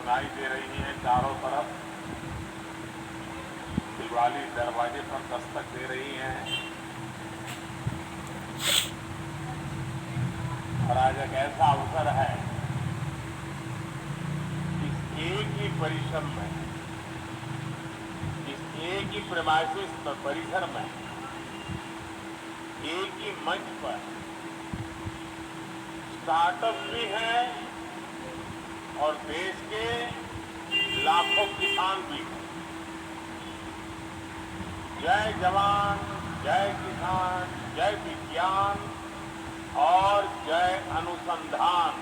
सुनाई दे रही हैं चारों तरफ। दिवाली दरवाजे पर दस्तक दे रही हैं और आज एक ऐसा अवसर है, इस एक ही परिसर में, इस एक ही प्रेमाइसिस परिसर में, एक ही मंच पर स्टार्टअप भी हैं और देश के लाखों किसान भी हैं। जय जवान, जय किसान, जय विज्ञान और जय अनुसंधान।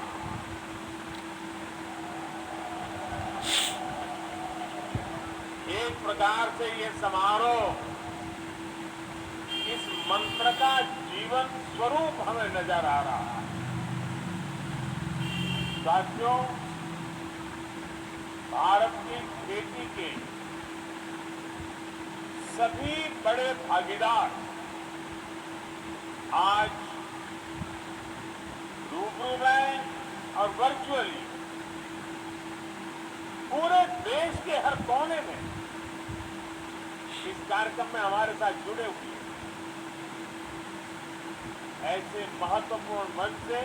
एक प्रकार से ये समारोह इस मंत्र का जीवन स्वरूप हमें नजर आ रहा है। साथियों, भारत की खेती के सभी बड़े भागीदार आज रूबरू में और वर्चुअली पूरे देश के हर कोने में इस कार्यक्रम में हमारे साथ जुड़े हुए हैं। ऐसे महत्वपूर्ण मंच से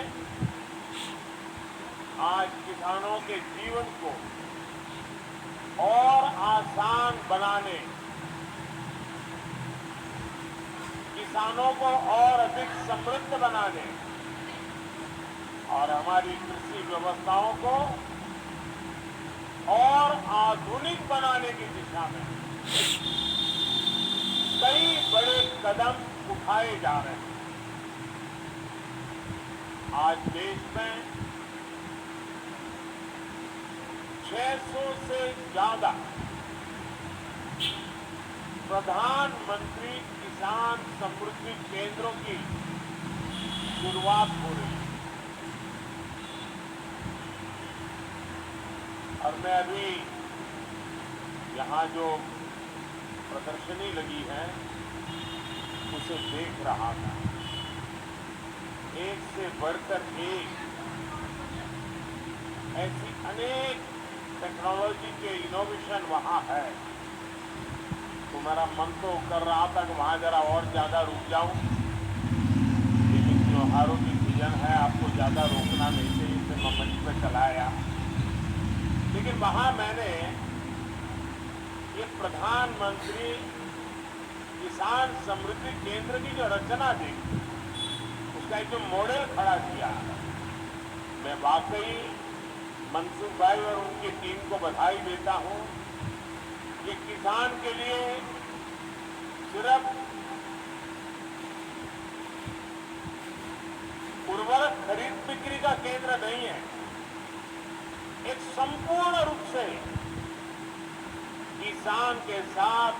आज किसानों के जीवन को और आसान बनाने, किसानों को और अधिक समृद्ध बनाने और हमारी कृषि व्यवस्थाओं को और आधुनिक बनाने की दिशा में कई बड़े कदम उठाए जा रहे हैं। आज देश में 600 से ज्यादा प्रधानमंत्री किसान समृद्धि केंद्रों की शुरुआत हो रही है और मैं अभी यहाँ जो प्रदर्शनी लगी है उसे देख रहा था। एक से बढ़कर एक ऐसी अनेक टेक्नोलॉजी के इनोवेशन वहाँ है, तो मेरा मन तो कर रहा था कि वहाँ जरा और ज़्यादा रुक जाऊँ, लेकिन त्योहारों की सीजन है, आपको ज़्यादा रोकना नहीं चाहिए, इसलिए मैं मंच पे चला आया। लेकिन वहाँ मैंने ये प्रधानमंत्री किसान समृद्धि केंद्र की जो रचना देखी, उसका एक जो मॉडल खड़ा किया, मैं वाकई मनसुख भाई और उनकी टीम को बधाई देता हूं। ये किसान के लिए सिर्फ उर्वरक खरीद बिक्री का केंद्र नहीं है, एक संपूर्ण रूप से किसान के साथ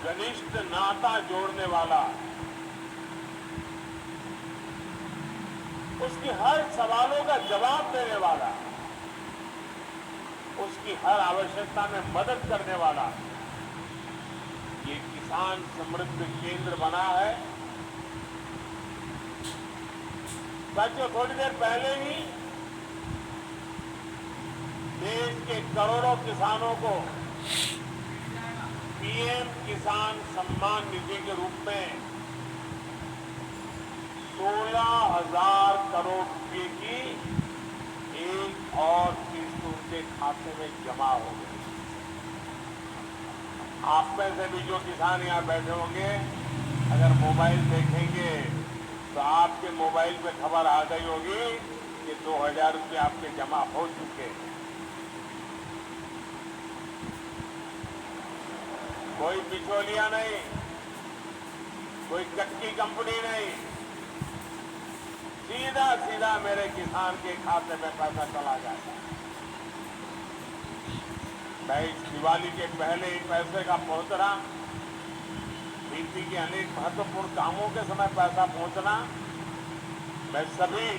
घनिष्ठ नाता जोड़ने वाला, उसकी हर सवालों का जवाब देने वाला, उसकी हर आवश्यकता में मदद करने वाला ये किसान समृद्धि केंद्र बना है। साथियों, थोड़ी देर पहले ही देश के करोड़ों किसानों को पीएम किसान सम्मान निधि के रूप में 16,000 करोड़ रुपए की एक और किस्त उनके खाते में जमा हो गई। आप में से भी जो किसान यहाँ बैठे होंगे, अगर मोबाइल देखेंगे तो आपके मोबाइल पे खबर आ गई होगी कि 2,000 रुपये आपके जमा हो चुके हैं। कोई बिचौलिया नहीं, कोई कच्ची कंपनी नहीं, सीधा सीधा मेरे किसान के खाते में पैसा चला जाता है। मैं इस दिवाली के पहले ही पैसे का पहुंचना, खेती के अनेक महत्वपूर्ण कामों के समय पैसा पहुंचना, मैं सभी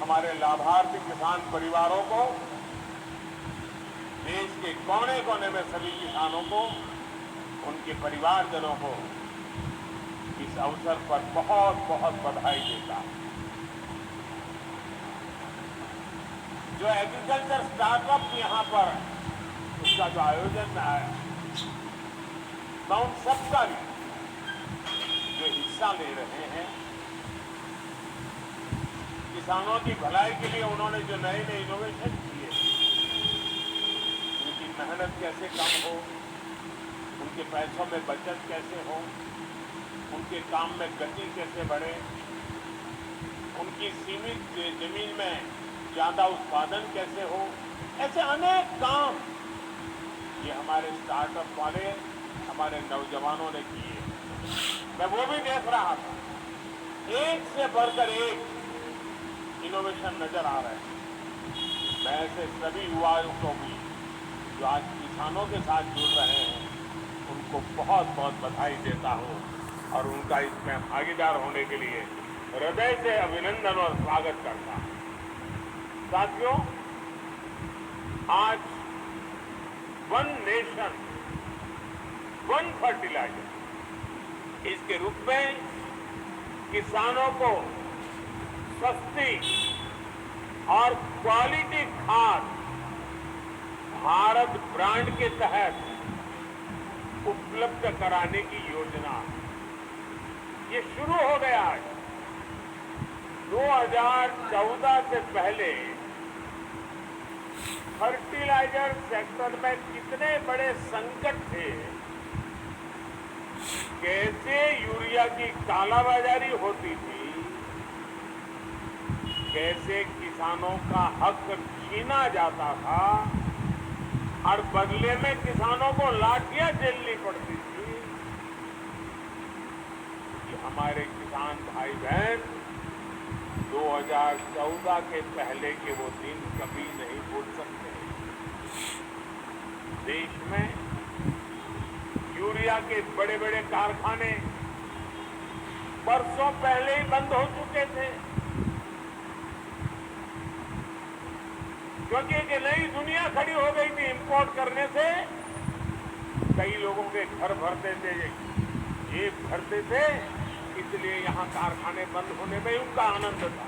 हमारे लाभार्थी किसान परिवारों को, देश के कोने कोने में सभी किसानों को, उनके परिवारजनों को इस अवसर पर बहुत बहुत बधाई देता हूं। जो एग्रीकल्चर स्टार्टअप यहाँ पर उसका जो आयोजन है, मैं उन सबका भी जो हिस्सा ले रहे हैं, किसानों की भलाई के लिए उन्होंने जो नए नए इनोवेशन किए, उनकी मेहनत कैसे कम हो, उनके पैसों में बचत कैसे हो, उनके काम में गति कैसे बढ़े, उनकी सीमित जमीन में ज्यादा उत्पादन कैसे हो, ऐसे अनेक काम ये हमारे स्टार्टअप वाले हमारे नौजवानों ने किए। मैं वो भी देख रहा था, एक से बढ़कर एक इनोवेशन नजर आ रहे हैं। मैं ऐसे सभी युवाओं को भी जो आज किसानों के साथ जुड़ रहे हैं, उनको बहुत बहुत बधाई देता हूं और उनका इसमें भागीदार होने के लिए हृदय से अभिनंदन और स्वागत करता हूं। साथियों, आज वन नेशन वन फर्टिलाइजर इसके रूप में किसानों को सस्ती और क्वालिटी खाद भारत ब्रांड के तहत उपलब्ध कराने की योजना ये शुरू हो गया है। 2014 से पहले फर्टिलाइजर सेक्टर में कितने बड़े संकट थे, कैसे यूरिया की कालाबाजारी होती थी, कैसे किसानों का हक छीना जाता था और बदले में किसानों को लाठियां झेलनी पड़ती थी। कि हमारे किसान भाई बहन 2014 के पहले के वो दिन कभी नहीं भूल सकते। देश में यूरिया के बड़े बड़े कारखाने बरसों पहले ही बंद हो चुके थे, क्योंकि एक नई दुनिया खड़ी हो गई थी। इंपोर्ट करने से कई लोगों के घर भरते थे, जेब भरते थे, इसलिए यहां कारखाने बंद होने में उनका आनंद था।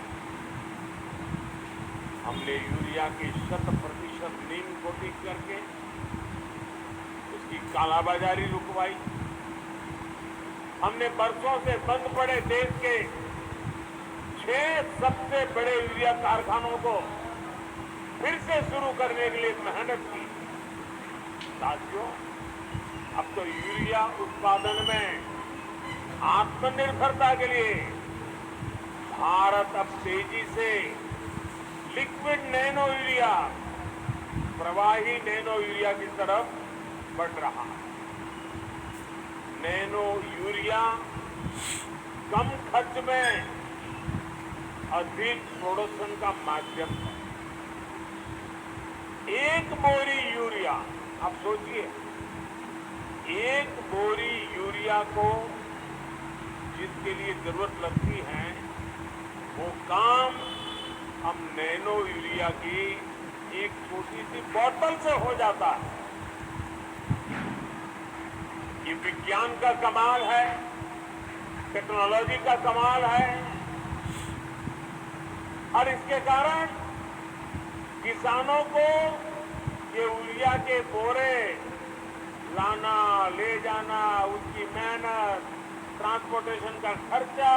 हमने यूरिया की 100% नीम कोटिंग करके उसकी कालाबाजारी रुकवाई। हमने बरसों से बंद पड़े देश के 6 सबसे बड़े यूरिया कारखानों को फिर से शुरू करने के लिए मेहनत की। साथियों, अब तो यूरिया उत्पादन में आत्मनिर्भरता के लिए भारत अब तेजी से लिक्विड नैनो यूरिया, प्रवाही नैनो यूरिया की तरफ बढ़ रहा है। नैनो यूरिया कम खर्च में अधिक प्रोडक्शन का माध्यम है। एक बोरी यूरिया, आप सोचिए, एक बोरी यूरिया को जिसके लिए जरूरत लगती है, वो काम हम नैनो यूरिया की एक छोटी सी बोतल से हो जाता है। ये विज्ञान का कमाल है, टेक्नोलॉजी का कमाल है, और इसके कारण किसानों को ये यूरिया के बोरे लाना, ले जाना, उसकी मेहनत, ट्रांसपोर्टेशन का खर्चा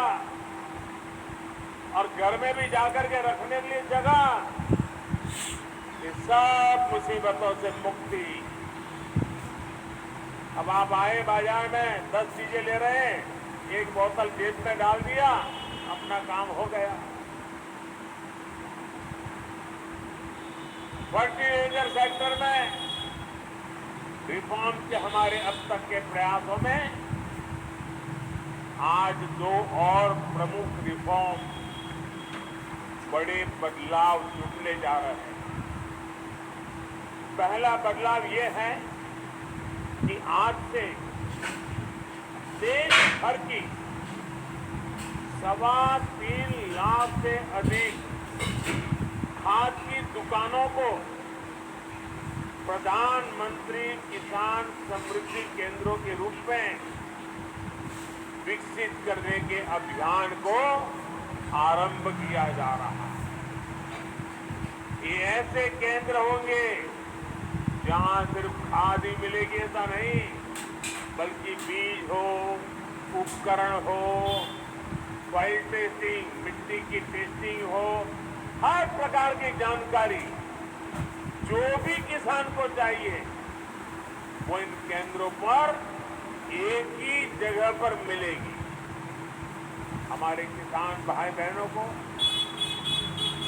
और घर में भी जाकर के रखने के लिए जगह, ये सब मुसीबतों से मुक्ति। अब आप आए बाजार में 10 चीजें ले रहे हैं, एक बोतल जेब में डाल दिया, अपना काम हो गया। फर्टिलाइजर सेक्टर में रिफॉर्म के हमारे अब तक के प्रयासों में आज 2 और प्रमुख रिफॉर्म, बड़े बदलाव जुटने जा रहे हैं। पहला बदलाव ये है कि आज से देश भर की 3.25 लाख से अधिक खाद की दुकानों को प्रधानमंत्री किसान समृद्धि केंद्रों के रूप में विकसित करने के अभियान को आरंभ किया जा रहा है। ये ऐसे केंद्र होंगे जहां सिर्फ खाद ही मिलेगी ऐसा नहीं, बल्कि बीज हो, उपकरण हो, सॉइल टेस्टिंग, मिट्टी की टेस्टिंग हो, हर प्रकार की जानकारी जो भी किसान को चाहिए वो इन केंद्रों पर एक ही जगह पर मिलेगी। हमारे किसान भाई बहनों को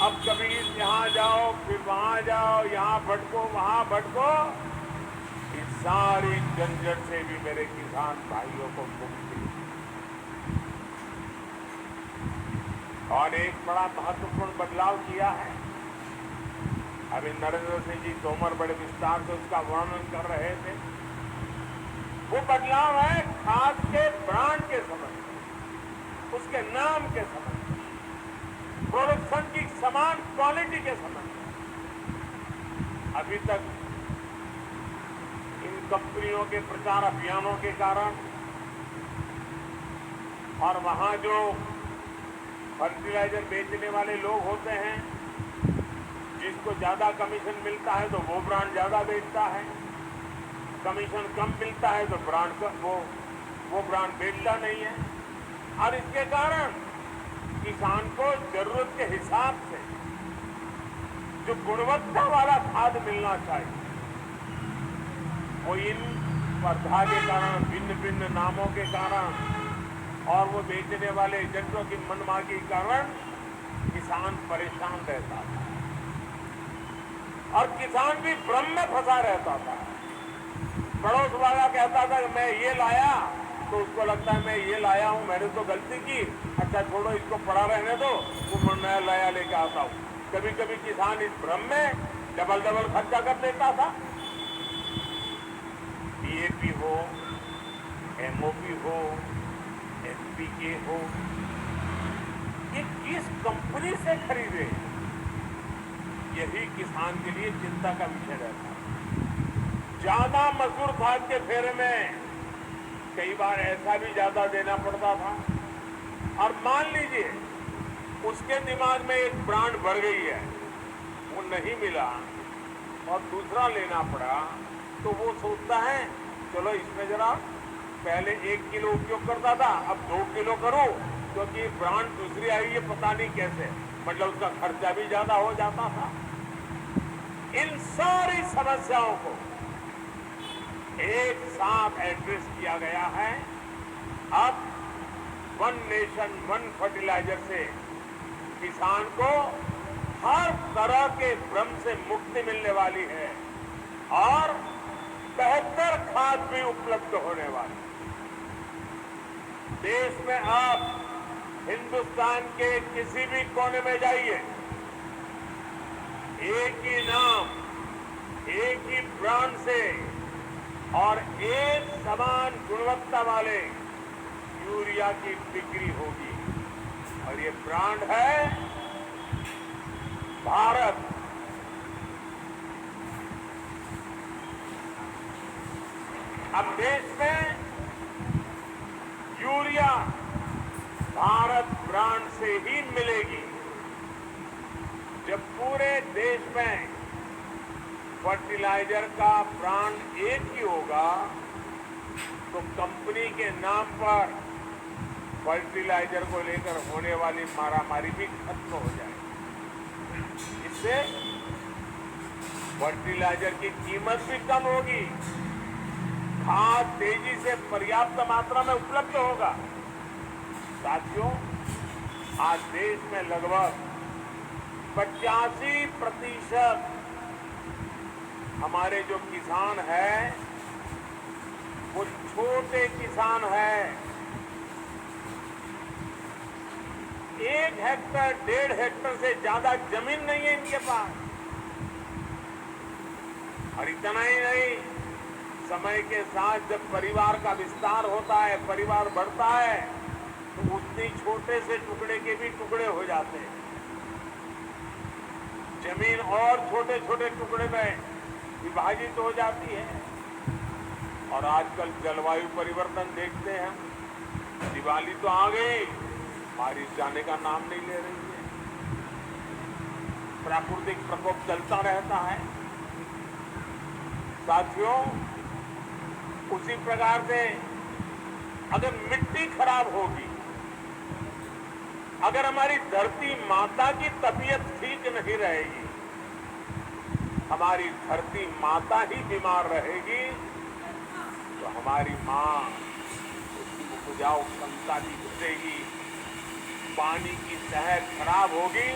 अब कभी यहाँ जाओ फिर वहां जाओ, यहाँ भटको वहां भटको, इस सारी झंझट से भी मेरे किसान भाइयों को मुक्ति। और एक बड़ा महत्वपूर्ण बदलाव किया है। अभी नरेंद्र सिंह जी तोमर बड़े विस्तार से उसका वर्णन कर रहे थे। वो बदलाव है खाद के ब्रांड के संबंध में, उसके नाम के संबंध में, प्रोडक्शन की समान क्वालिटी के संबंध में। अभी तक इन कंपनियों के प्रचार अभियानों के कारण और वहां जो फर्टिलाइजर बेचने वाले लोग होते हैं, जिसको ज्यादा कमीशन मिलता है तो वो ब्रांड ज्यादा बेचता है, कमीशन कम मिलता है तो ब्रांड वो ब्रांड बेचता नहीं है। और इसके कारण किसान को जरूरत के हिसाब से जो गुणवत्ता वाला खाद मिलना चाहिए, वो इन स्पर्धा के कारण, भिन्न भिन्न नामों के कारण और वो बेचने वाले एजेंटों की मनमानी के कारण किसान परेशान रहता था और किसान भी भ्रम में फंसा रहता था। पड़ोस वाला कहता था कि मैं ये लाया, तो उसको लगता है मैं ये लाया हूं, मैंने तो गलती की, अच्छा छोड़ो इसको पड़ा रहने दो, वो मैं नया लाया लेके आता हूं। कभी कभी किसान इस भ्रम में डबल खर्चा कर देता था। डीएपी हो, एमओपी हो, एनपीके हो, ये किस कंपनी से खरीदे, यही किसान के लिए चिंता का विषय रहता है। ज्यादा मजदूर खाद के फेरे में कई बार ऐसा भी ज्यादा देना पड़ता था और मान लीजिए उसके दिमाग में एक ब्रांड बढ़ गई है, वो नहीं मिला और दूसरा लेना पड़ा, तो वो सोचता है चलो इसमें जरा पहले 1 किलो उपयोग करता था, अब 2 किलो करूं, क्योंकि ब्रांड दूसरी आई है पता नहीं कैसे, मतलब उसका खर्चा भी ज्यादा हो जाता था। इन सारी समस्याओं को एक साथ एड्रेस किया गया है। अब वन नेशन वन फर्टिलाइजर से किसान को हर तरह के भ्रम से मुक्ति मिलने वाली है और बेहतर खाद भी उपलब्ध होने वाली। देश में आप हिंदुस्तान के किसी भी कोने में जाइए, एक ही नाम, एक ही ब्रांड से और एक समान गुणवत्ता वाले यूरिया की बिक्री होगी और ये ब्रांड है भारत। अब देश में यूरिया भारत ब्रांड से ही मिलेगी। जब पूरे देश में फर्टिलाइजर का ब्रांड एक ही होगा तो कंपनी के नाम पर फर्टिलाइजर को लेकर होने वाली मारामारी भी खत्म हो जाएगी। इससे फर्टिलाइजर की कीमत भी कम होगी, खाद तेजी से पर्याप्त मात्रा में उपलब्ध होगा। साथियों, आज देश में लगभग 85% हमारे जो किसान हैं वो छोटे किसान हैं। 1 हेक्टर 1.5 हेक्टर से ज्यादा जमीन नहीं है इनके पास। और इतना ही नहीं, समय के साथ जब परिवार का विस्तार होता है, परिवार बढ़ता है, तो उतनी छोटे से टुकड़े के भी टुकड़े हो जाते हैं। जमीन और छोटे छोटे टुकड़े में विभाजित हो जाती है। और आजकल जलवायु परिवर्तन देखते हैं, दिवाली तो आ गई, बारिश जाने का नाम नहीं ले रही है। प्राकृतिक प्रकोप चलता रहता है। साथियों, उसी प्रकार से अगर मिट्टी खराब होगी, अगर हमारी धरती माता की तबीयत ठीक नहीं रहेगी, हमारी धरती माता ही बीमार रहेगी, तो हमारी मां उसकी उपजाऊ क्षमता भी घटेगी, पानी की सेहत खराब होगी